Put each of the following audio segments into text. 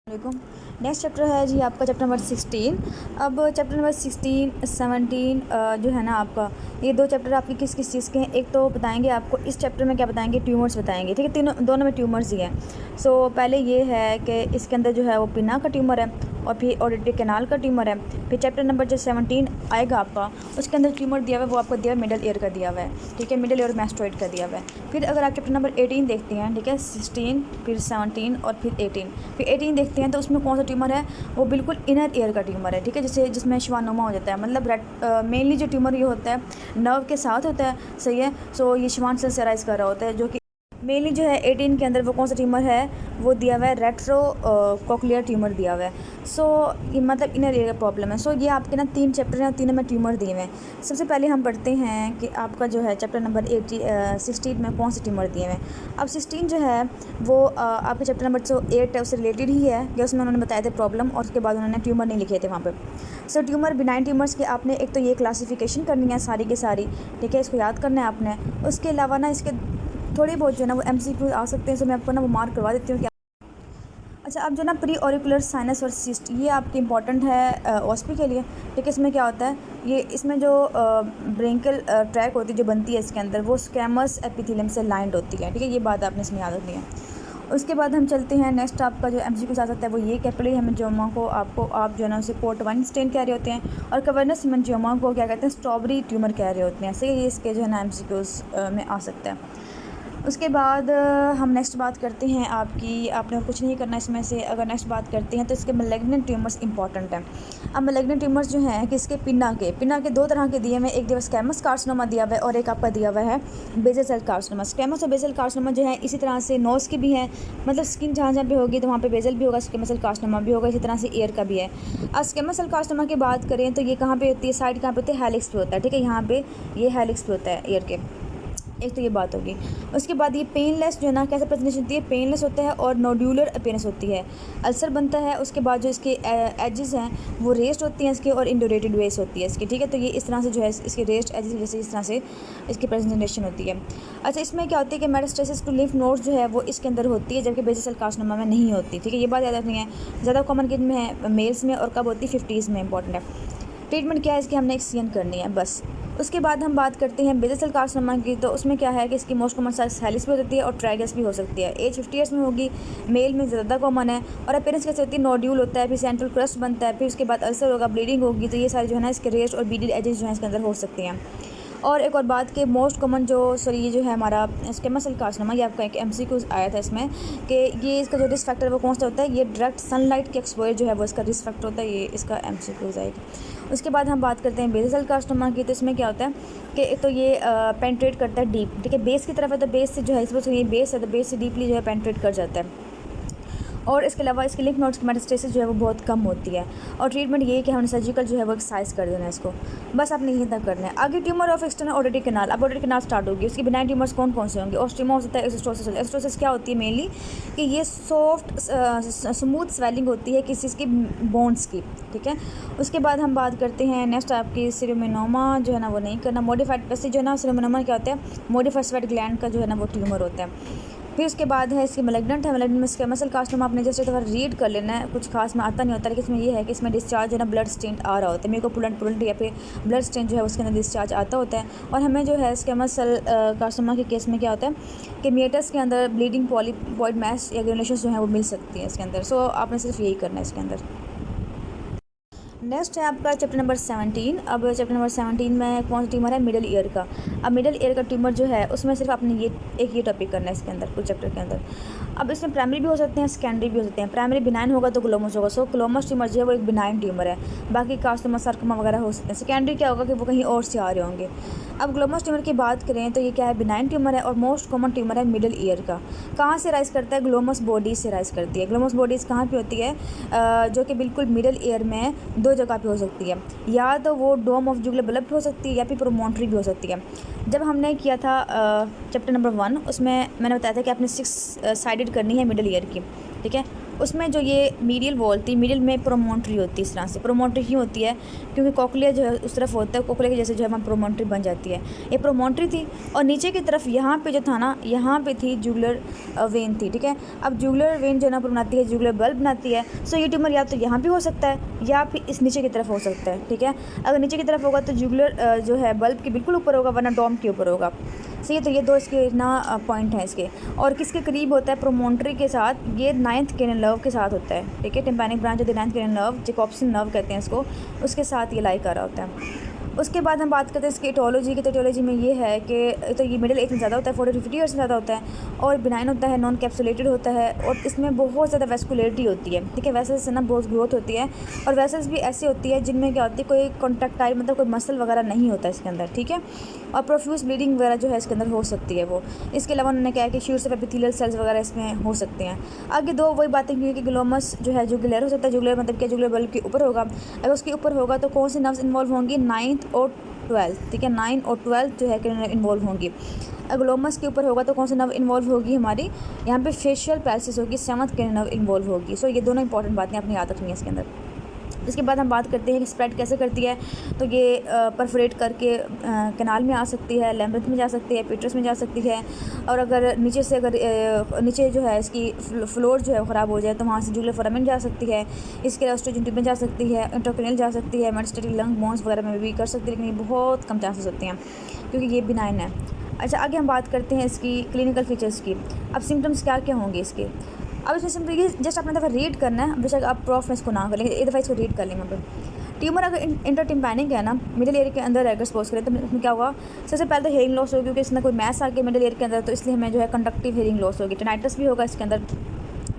वालेकुम। Next chapter है जी आपका चैप्टर नंबर 16। अब चैप्टर नंबर 16, 17 जो है ना आपका, ये दो चैप्टर आपकी किस किस चीज़ के हैं। एक तो बताएंगे आपको इस चैप्टर में क्या बताएंगे, ट्यूमर्स बताएंगे, ठीक है। तीनों दोनों में ट्यूमर्स ही हैं। सो पहले ये है कि इसके अंदर जो है वो पिना का ट्यूमर है और फिर ऑडिटरी कैनाल का ट्यूमर है। फिर चैप्टर नंबर जो 17 आएगा आपका, उसके अंदर ट्यूमर दिया हुआ है, वो आपको दिया हुआ मिडल ईयर का दिया हुआ है, ठीक है। मिडल ईयर मैस्टोइड का दिया हुआ है। फिर अगर आप चैप्टर नंबर 18 देखते हैं, ठीक है, 16 फिर 17 और फिर 18, फिर 18 देखते हैं तो उसमें कौन सा ट्यूमर है, वो बिल्कुल इनर ईयर का ट्यूमर है, ठीक है, जिसमें शिवानोमा हो जाता है। मतलब मेनली जो ट्यूमर ये होता है नर्व के साथ होता है, सही है। सो ये शिवान सेल से राइज कर रहा होता है, जो कि मेनली जो है 18 के अंदर वो कौन सा ट्यूमर है, वो दिया हुआ है रेट्रो कॉक्लियर ट्यूमर दिया हुआ है। सो ये मतलब इनर ईयर का प्रॉब्लम है। सो ये आपके ना 3 चैप्टर हैं और तीनों में ट्यूमर दिए हुए हैं। सबसे पहले हम पढ़ते हैं कि आपका जो है चैप्टर नंबर 16 में कौन से ट्यूमर दिए हुए हैं। अब 16 जो है वो आपके चैप्टर नंबर जो 8 है उससे रिलेटेड ही है, कि उसमें उन्होंने बताए थे प्रॉब्लम और उसके बाद उन्होंने ट्यूमर नहीं लिखे थे वहाँ पर। सो ट्यूमर बिनाइन ट्यूमर्स के आपने एक तो ये क्लासिफिकेशन करनी है सारी की सारी, ठीक है, इसको याद करना है आपने। उसके अलावा ना इसके थोड़ी बहुत जो है ना वो MCQ आ सकते हैं, सो मैं आपको ना वो मार्क करवा देती हूँ कि अच्छा। अब जो ना प्री ऑरिकुलर साइनस और सिस्ट, ये आपकी इंपॉर्टेंट है OSP के लिए, ठीक है। इसमें क्या होता है, ये इसमें जो ब्रेंकल ट्रैक होती है जो बनती है इसके अंदर, वो स्कैमस एपिथेलियम से लाइंड होती है, ठीक है। ये बात आपने इसमें याद रखनी है। उसके बाद हम चलते हैं नेक्स्ट, आपका जो MCQ आ सकता है वो ये कैपिलरी हेमेंजियोमा को आप जो है ना उसे पोर्ट 1 स्टेन कह रहे होते हैं, और कवर्नस हेमेंजियोमा को क्या कहते हैं, स्ट्रॉबेरी ट्यूमर कह रहे होते हैं। ऐसे ये इसके जो है ना MCQs में आ सकता है। उसके बाद हम नेक्स्ट बात करते हैं आपकी, आपने कुछ नहीं करना इसमें से। अगर नेक्स्ट बात करते हैं तो इसके मैलिग्नेंट ट्यूमर्स इंपॉर्टेंट हैं। अब मैलिग्नेंट ट्यूमर्स जो हैं कि इसके पिना के 2 तरह के दिए हुए हैं। एक दिया स्क्वैमस कार्सिनोमा दिया हुआ है और एक आपका दिया हुआ है बेसल सेल कार्सिनोमा। स्क्वैमस और बेसल कार्सिनोमा जो है इसी तरह से नोज़ की भी है, मतलब स्किन जहाँ जहाँ पे होगी तो वहाँ पे बेसल भी होगा, स्क्वैमस सेल कार्सिनोमा भी होगा, इसी तरह से ईयर का भी है। अब स्क्वैमस सेल कार्सिनोमा की बात करें तो ये कहाँ पे होती है, साइड कहाँ पे होती है, हेलिक्स पे होता है, ठीक है। यहाँ पे ये हेलिक्स पे होता है ईयर के, एक तो ये बात होगी। उसके बाद ये पेनलेस जो है ना, कैसे प्रेजेंटेशन होती है, पेनलेस होता है और नोड्यूलर अपीयरेंस होती है, अल्सर बनता है। उसके बाद जो इसके एजेस हैं वो रेस्ट होती हैं इसके, और इंडोरेटेड वेस होती है इसकी, ठीक है। तो ये इस तरह से जो है इसके रेस्ट एजेस जैसे इस तरह से इसकी प्रेजेंटेशन होती है। अच्छा, इसमें क्या होती है कि मेटास्टेसिस टू लिम्फ नोड्स जो है वो इसके अंदर होती है, जबकि बेसल सेल कार्सिनोमा में नहीं होती, ठीक है। ये बात याद रखनी है। ज़्यादा कॉमन किन में है, मेल्स में, और कब होती है, 50s में। इंपॉर्टेंट है। ट्रीटमेंट क्या है इसकी, हमने एक CN करनी है बस। उसके बाद हम बात करते हैं बेसल सेल कार्सिनोमा की, तो उसमें क्या है कि इसकी मोस्ट कॉमन साइज हेलिक्स भी हो सकती है और ट्राइगस भी हो सकती है। एज 50 ईयर्स में होगी, मेल में ज़्यादा कॉमन है। और अपीयरेंस कैसे होती है, नोड्यूल होता है, फिर सेंट्रल क्रस्ट बनता है, फिर उसके बाद अल्सर होगा, ब्लीडिंग होगी। तो ये सारे जो है ना इसके रेस्ट और बीडीड एजेस जो है इसके अंदर हो सकते हैं। और एक और बात कि मोस्ट कॉमन ये जो है हमारा स्क्वैमस सेल कार्सिनोमा, ये आपका एक MCQ आया था इसमें कि ये इसका जो रिस्क फैक्टर है वो कौन सा होता है, ये डायरेक्ट सनलाइट के एक्सपोजर जो है वो इसका रिस्क फैक्टर होता है, ये इसका MCQ आएगा। उसके बाद हम बात करते हैं बेसल सेल कार्सिनोमा की, तो इसमें क्या होता है कि तो ये पेंट्रेट करता है डीप, ठीक है, बेस की तरफ है, तो बेस से जो है इस ये बेस है तो बेस से डीपली जो है पेंट्रेट कर जाता है। और इसके अलावा इसके लिम्फ नोड्स की मेटास्टेसिस जो है वो बहुत कम होती है। और ट्रीटमेंट ये है कि हमने सर्जिकल जो है वो एक्सरसाइज कर देना है इसको, बस आपने यही तक करना है। आगे tumour of external auditory canal, अब ऑडिटरी कैनाल स्टार्ट होगी। उसकी बिनाइन ट्यूमर्स कौन कौन से होंगे, ऑस्टिमा हो सकता है, एसिस्टोसिस। एसिस्टोसिस क्या होती है मेनली कि ये सॉफ्ट स्मूथ स्वेलिंग होती है किसी की बोन्स की, ठीक है। उसके बाद हम बात करते हैं नेक्स्ट आपकी सीरोमेनोमा जो है ना वो नहीं करना। मॉडिफाइड वैसे जो है ना सीरोमेनोमा क्या होता है, मॉडिफाइड स्वेट ग्लैंड का जो है ना वो ट्यूमर होता है। फिर उसके बाद है इसकी मैलिग्नेंट है। मैलिग्नेंट में स्क्वैमस सेल कार्सिनोमा आपने जैसे थोड़ा रीड कर लेना है, कुछ खास में आता नहीं होता, लेकिन इसमें ये है कि इसमें डिस्चार्ज है ना ब्लड स्टेन आ रहा होता है, मेरे को पुलंट या फिर ब्लड स्टेन जो है उसके अंदर डिस्चार्ज आता होता है। और हमें जो है स्क्वैमस सेल कार्सिनोमा के केस में क्या होता है कि मियोटस के अंदर ब्लीडिंग पॉलीपॉइड मैस या ग्रेनुलेशंस जो है वो मिल सकती है इसके अंदर। सो आपने सिर्फ यही करना है इसके अंदर। नेक्स्ट है आपका चैप्टर नंबर 17। अब चैप्टर नंबर 17 में कौन सा ट्यूमर है, मिडल ईयर का। अब मिडल ईयर का ट्यूमर जो है उसमें सिर्फ आपने ये टॉपिक करना है इसके अंदर, पूरे चैप्टर के अंदर। अब इसमें प्राइमरी भी हो सकते हैं, सेकेंडरी भी हो सकते हैं। प्राइमरी बिनाइन होगा तो ग्लोमस होगा। सो ग्लोमस ट्यूमर जो है वो एक बिनाइन ट्यूमर है, बाकी कार्सिनोमा सार्कोमा वगैरह हो सकते हैं। सेकेंडरी क्या होगा कि वो कहीं और से आ रहे होंगे। अब ग्लोमस ट्यूमर की बात करें तो ये क्या है, बिनाइन ट्यूमर है और मोस्ट कॉमन ट्यूमर है मिडल ईयर का। कहाँ से राइज करता है, ग्लोमस बॉडीज से राइज करती है। ग्लोमस बॉडीज़ कहाँ पे होती है, जो कि बिल्कुल मिडल ईयर में 2 जगह पे हो सकती है, या तो वो डोम ऑफ जुगुलर बल्ब पे हो सकती है या फिर प्रोमोन्ट्री भी हो सकती है। जब हमने किया था चैप्टर नंबर 1 उसमें मैंने बताया था कि आपने 6 साइडेड करनी है मिडल ईयर की, ठीक है। उसमें जो ये मीडियल वॉल थी, मीडियल में प्रोमोन्ट्री होती है। इस तरह से प्रोमोन्ट्री क्यों होती है, क्योंकि कॉकलिया जो है उस तरफ होता है, कोकले के जैसे जो है वहाँ प्रोमोन्ट्री बन जाती है। ये प्रोमोन्ट्री थी और नीचे की तरफ यहाँ पे जो था ना, यहाँ पे थी जुगुलर वेन थी, ठीक है। अब जुगुलर वेन जो है ना बनाती है जुगुलर बल्ब बनाती है। सो ये ट्यूमर या तो यहाँ पे हो सकता है या फिर इस नीचे की तरफ हो सकता है, ठीक है। अगर नीचे की तरफ होगा तो जुगुलर जो है बल्ब के बिल्कुल ऊपर होगा, वरना डॉम के ऊपर होगा। सही है, तो ये दो इसके ना पॉइंट हैं इसके। और किसके करीब होता है, प्रोमोन्ट्री के साथ, ये 9th क्रेनियल नर्व के साथ होता है, ठीक है। Tympanic branch of the 9th cranial nerve, Jacobson nerve कहते हैं इसको, उसके साथ ये लाई कर रहा होता है। उसके बाद हम बात करते हैं इसकी एटियोलॉजी की। तो एटियोलॉजी में ये है कि तो ये मिडिल एज में ज़्यादा होता है, 40-50 ईयर्स में ज़्यादा होता है, और बिनाइन होता है, नॉन कैप्सुलेटेड होता है, और इसमें बहुत ज़्यादा वेस्कुलरिटी होती है, ठीक है। वेसल्स से ना बहुत ग्रोथ होती है, और वेसल्स भी ऐसी होती है जिनमें क्या होती है, कोई कॉन्ट्रैक्टाइल मतलब कोई मसल वगैरह नहीं होता इसके अंदर, ठीक है। और प्रोफ्यूज ब्लीडिंग वगैरह जो है इसके अंदर हो सकती है वो। इसके अलावा उन्होंने कहा कि शीर्ष एपिथेलियल सेल्स वगैरह इसमें हो सकते हैं। आगे दो वही बातें की कि ग्लोमस जो है जुगुलर हो सकता है, जुगुलर मतलब क्या, जुगुलर बल्ब के ऊपर होगा। अगर उसके ऊपर होगा तो कौन सी नर्व्स इन्वॉल्व होंगी, 9th और 12th, ठीक है। 9 और 12 जो है कि इन्वॉल्व होंगी। ग्लोमस के ऊपर होगा तो कौन सी नर्व इन्वॉल्व होगी हमारी, यहाँ पे फेशियल पैल्सिस होगी, 7th के नर्व इन्वॉल्व होगी। सो ये दोनों इंपॉर्टेंट बातें अपनी याद रखनी है इसके अंदर। इसके बाद हम बात करते हैं कि स्प्रेड कैसे करती है। तो ये परफोरेट करके कैनाल में आ सकती है, लैम्ब्रेथ में जा सकती है, पेट्रस में जा सकती है, और अगर नीचे से नीचे जो है इसकी फ्लोर जो है ख़राब हो जाए तो वहाँ से जुगुलर फोरामेन जा सकती है। इसके अलावा ओस्टोजन ट्यूब में जा सकती है, इंट्राक्रैनियल जा सकती है, मेटास्टैटिक लंग बोन्स वगैरह में भी कर सकती है, लेकिन ये बहुत कम चांसेस होते हैं क्योंकि ये बिनाइन है। अच्छा, आगे हम बात करते हैं इसकी क्लिनिकल फीचर्स की। अब सिम्टम्स क्या क्या होंगे इसके। अब इसमें सिंपल ये जस्ट अपना दफ़ा रीड करना है, बेशक आप प्रॉफ में इसको ना कर लेंगे, एक दफ़ा इसको रीड कर लेंगे। पर ट्यूमर अगर इंटरटिम्पैनिक है ना, मिडिल एयर के अंदर अगर सपोज करें तो इसमें क्या होगा, सबसे पहले तो हेयरिंग लॉस होगी, क्योंकि इसमें कोई मैस आ गया मिडिल एयर के अंदर, तो इसलिए हमें जो है कंडक्टिव हेयरिंग लॉस होगी। टिनाइटस भी होगा इसके अंदर।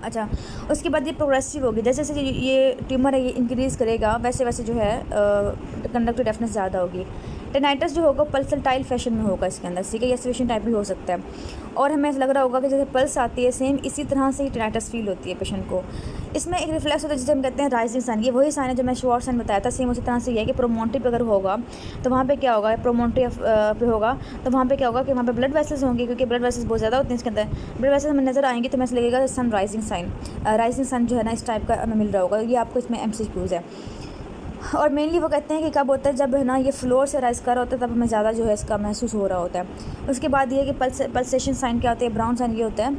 अच्छा, उसके बाद ये प्रोग्रेसिव होगी, जैसे जैसे ये ट्यूमर है ये इंक्रीज़ करेगा वैसे वैसे जो है कंडक्टिव डेफनेस ज़्यादा होगी। टेनाइटस जो होगा पल्सटाइल फैशन में होगा इसके अंदर, ठीक है। या स्विशन टाइप भी हो सकता है, और हमें ऐसा लग रहा होगा कि जैसे पल्स आती है सेम इसी तरह से ही टेनाइटस फील होती है पेशेंट को। इसमें एक रिफ्लेक्स होता है जिसे हम कहते हैं राइजिंग साइन। ये वही साइन है जो मैं शॉर्ट साइन बताया था, सेम उसी तरह से ये है कि प्रोमोन्ट्री पे अगर होगा तो वहाँ पे क्या होगा, प्रोमोन्ट्री पे होगा तो वहाँ पे क्या होगा कि वहाँ पे ब्लड वेसल्स होंगे, क्योंकि ब्लड वेसल्स बहुत ज़्यादा होते हैं इसके अंदर। ब्लड वेसल्स हमें नज़र आएंगे तो हमें ऐसा लगेगा sun rising sign, rising sun जो है ना इस टाइप का हमें मिल रहा होगा। ये आपको इसमें MCQs है। और मेनली वो कहते हैं कि कब होता है, जब है ना ये फ्लोर से राइज कर रहा होता है तब हमें ज़्यादा जो है इसका महसूस हो रहा होता है। उसके बाद ये कि पल्सेशन साइन क्या होता है, ब्राउन साइन ये होता है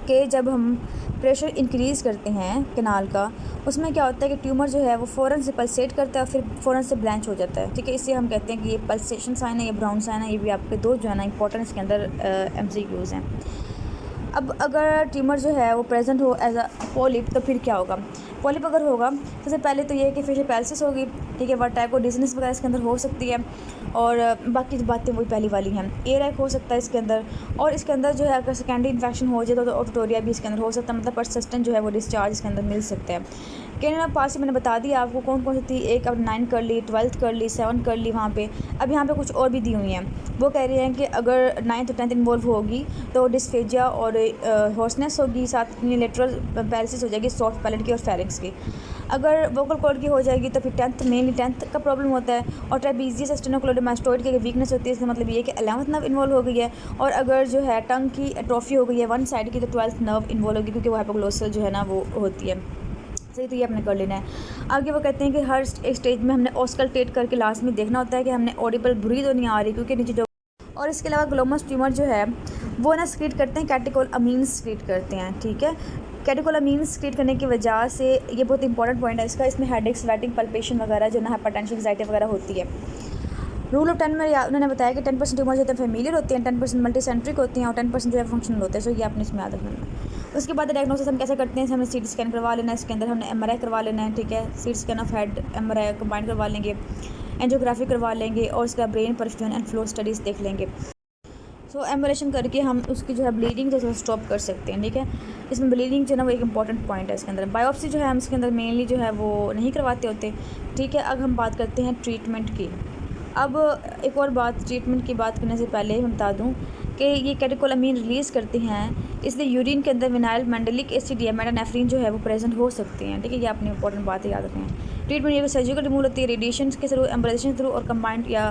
कि जब हम प्रेशर इंक्रीज़ करते हैं कैनाल का, उसमें क्या होता है कि ट्यूमर जो है वो फ़ौरन से पल्सेट करता है और फिर फ़ौरन से ब्लैंच हो जाता है, ठीक है। इसलिए हम कहते हैं कि ये पल्सेशन साइन है, ये ब्राउन साइन है। ये भी आपके दो जो है ना इंपॉर्टेंट इसके अंदर MCQs हैं। अब अगर ट्यूमर जो है वो प्रेजेंट हो एज अ पॉलिप तो फिर क्या होगा। पॉलिप अगर होगा सबसे पहले तो ये है कि फेशियल पैल्सिस होगी, ठीक है। वर्टाइगो डिजीनेस वगैरह इसके अंदर हो सकती है, और बाकी बातें वही पहली वाली हैं। एयर एक हो सकता है इसके अंदर, और इसके अंदर जो है अगर सेकेंडरी इन्फेक्शन हो जाए तो ऑटोटोरिया भी इसके अंदर हो सकता है, मतलब परसिस्टेंट जो है वो डिस्चार्ज इसके अंदर मिल सकता है। कैनाल पास मैंने बता दिया आपको कौन कौन सी थी, एक अब 9 कर ली, 12th कर ली, 7 कर ली वहाँ पे। अब यहाँ पे कुछ और भी दी हुई हैं। वो कह रही हैं कि अगर 9th और 10th इन्वॉल्व होगी तो डिस्फेजिया और हॉर्सनेस होगी, साथ यूनिलेटरल पैरालिसिस हो जाएगी सॉफ्ट पैलेट की और फेरिंक्स की। अगर वोकल कॉर्ड की हो जाएगी तो फिर 10th मेनली 10th का प्रॉब्लम होता है, और ट्रेपीजियस स्टेनोक्लेडोमास्टोइड की वीकनेस होती है। इसका मतलब ये कि 11th नर्व इन्वॉल्व हो गई है, और अगर जो है टंग की एट्रोफी हो गई है वन साइड की तो 12th नर्व इन्वॉल्व होगी, क्योंकि वो हाइपोग्लोसल जो है ना वो होती है। सही, तो ये अपने कर लेना है। आगे वो कहते हैं कि हर एक स्टेज में हमने ऑस्कल्टेट करके लास्ट में देखना होता है कि हमने ऑडिबल बुरी तो नहीं आ रही, क्योंकि नीचे जो, और इसके अलावा ग्लोमस ट्यूमर जो है वो ना स्क्रीट करते हैं, कैटेकोलामीन्स स्क्रीट करते हैं, ठीक है। कैटेकोलामीन्स स्क्रीट करने की वजह से ये बहुत इंपॉर्टेंट पॉइंट है इसका, इसमें हेडेक, स्वेटिंग, पल्पेशन वगैरह जो ना हाइपरटेंशन, एंग्जाइटी वगैरह होती है। रूल ऑफ 10 में उन्होंने बताया कि 10% ट्यूमर जो होते हैं फेमिलियर होती हैं, 10% मल्टीसेंट्रिक होती हैं, और 10% जो है फंक्शनल होते हैं। सो ये आपने इसमें याद रखना है। उसके बाद डायग्नोसिस हम कैसे करते हैं, हमने CT स्कैन करवा लेना है, इसके अंदर हमने MRI करवा लेना है, ठीक है। CT scan of head, MRI combine करवा लेंगे, एंजियोग्राफी करवा लेंगे, और उसका brain perfusion and flow studies देख लेंगे। सो एम्बुलेशन करके हम उसकी जो है ब्लीडिंग जो स्टॉप कर सकते हैं, ठीक है। इसमें ब्लीडिंग जो है ना वो एक इंपॉर्टेंट पॉइंट है इसके अंदर। बायोप्सी जो है हम इसके अंदर मेनली जो है वो नहीं करवाते होते, ठीक है। अब हम बात करते हैं ट्रीटमेंट की। अब एक और बात, ट्रीटमेंट की बात करने से पहले मैं बता दूं कि ये कैटेकोलामीन रिलीज़ करती हैं, इसलिए यूरिन के अंदर विनाइल मैंडेलिक एसिड या मेटानेफ्रिन जो है वो प्रेजेंट हो सकती हैं। ठीक है, ये आपने इंपॉर्टेंट बातें याद रखनी है। ट्रीटमेंट ये सर्जिकल रिमूवल होती है, रेडिएशन के थ्रू, एम्बुलेशन के थ्रू और कंबाइंड या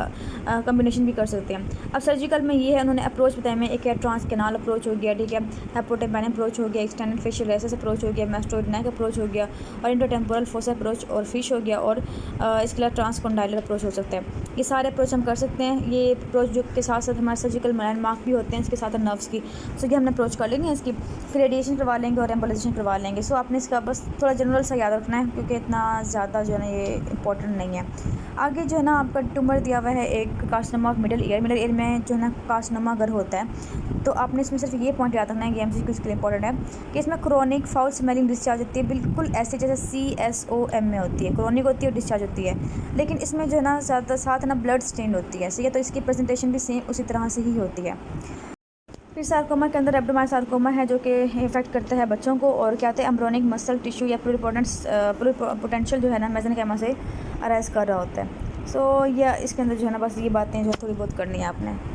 कम्बिनेशन भी कर सकते हैं। अब सर्जिकल में ये है, उन्होंने अप्रोच बताया में, एक है ट्रांस कैनाल अप्रोच हो गया, ठीक है, हेपोटेपेन अप्रोच हो गया, एक्सटेंडेड फेशियल रेसेस अप्रोच हो गया, मैस्टोइड नेक अप्रोच हो गया और इंटरटेम्पोरल फोर्स अप्रोच और फिश हो गया और इसके अलावा ट्रांसकोंडाइलर अप्रोच हो सकता है। ये सारे अप्रोच हम कर सकते हैं। ये अप्रोच जो के साथ साथ हमारे सर्जिकल लैंडमार्क भी होते हैं, इसके साथ नर्व्स की, सो ये हमने अप्रोच कर लेंगे इसकी, फिर रेडिएशन करवा लेंगे और एम्बुलेशन करवा लेंगे। सो आपने इसका बस थोड़ा जनरल सा याद रखना है, क्योंकि इतना ज़्यादा जो है ना ये इंपॉर्टेंट नहीं है। आगे जो है ना आपका ट्यूमर दिया हुआ है एक कार्सिनोमा ऑफ मिडल ईयर में जो है ना कार्सिनोमा अगर होता है तो आपने इसमें सिर्फ ये पॉइंट याद रखना है, ये एमसीक्यू इसके लिए इंपॉर्टेंट है कि इसमें क्रोनिक फाउल स्मेलिंग डिस्चार्ज होती है, बिल्कुल ऐसे जैसे CSOM में होती है, क्रोनिक होती है और डिस्चार्ज होती है। लेकिन इसमें जो है ना ज़्यादा साथ ना ब्लड स्टेन होती है, सही है, तो इसकी प्रेजेंटेशन भी सेम उसी तरह से ही होती है। फिर सार्कोमा के अंदर एब्डोमाइनल सार्कोमा है जो कि इफेक्ट करता है बच्चों को और क्या होता है एम्ब्रोनिक मसल टिश्यू या प्लूरिपोटेंशियल जो है ना मेसेनकाइमा से अराइज कर रहा होता है। सो या इसके अंदर जो है ना बस ये बातें जो थोड़ी बहुत करनी है आपने।